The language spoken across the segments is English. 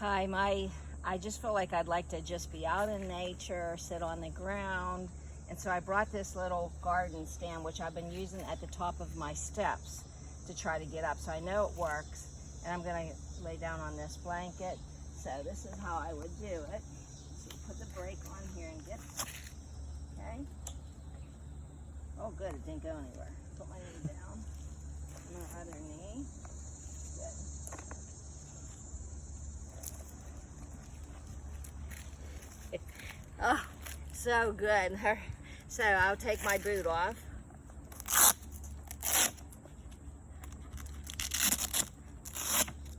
Hi, I just feel like I'd like to just be out in nature, sit on the ground. And so I brought this little garden stand, which I've been using at the top of my steps to try to get up. So I know it works. And I'm gonna lay down on this blanket. So this is how I would do it. So you put the brake on here and get, okay? Oh good, it didn't go anywhere. Put my knee down, my other knee. Good. Oh, so good. So I'll take my boot off.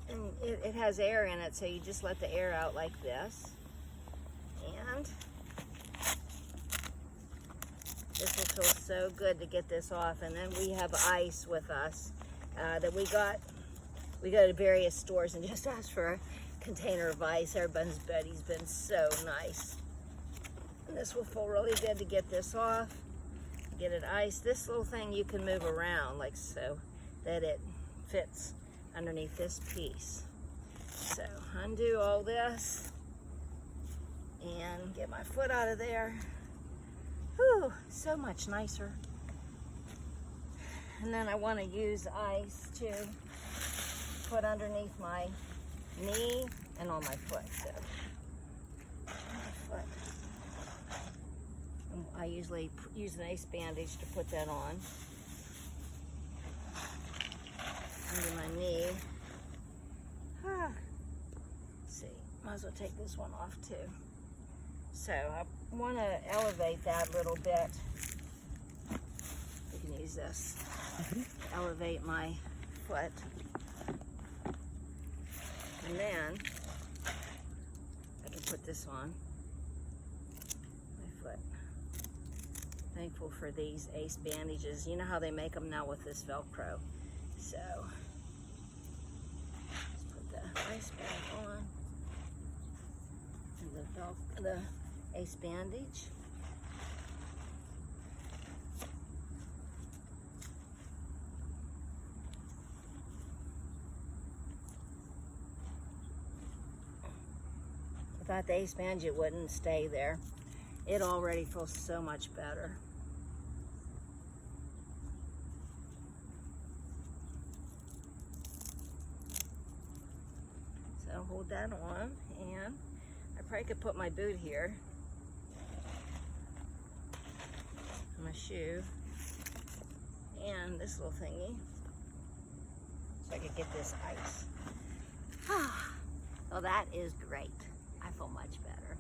And it has air in it, so you just let the air out like this. And this will feel so good to get this off. And then we have ice with us that we got. We go to various stores and just ask for a container of ice. Everybody's buddy's been so nice. And this will feel really good to get this off. Get it iced. This little thing you can move around like so that it fits underneath this piece. So undo all this and get my foot out of there. Whew, so much nicer. And then I want to use ice to put underneath my knee and on my foot. So my foot. And I usually use an ace bandage to put that on under my knee. Let's see, might as well take this one off too. So I want to elevate that a little bit. You can use this to elevate my foot. And then I can put this on my foot. Thankful for these ace bandages. You know how they make them now with this Velcro. So let's put the ice back on and the ace bandage. Without the ace bandage, it wouldn't stay there. It already feels so much better. So hold that on, and I probably could put my boot here, my shoe, and this little thingy, so I could get this ice. Well, that is great. I feel much better.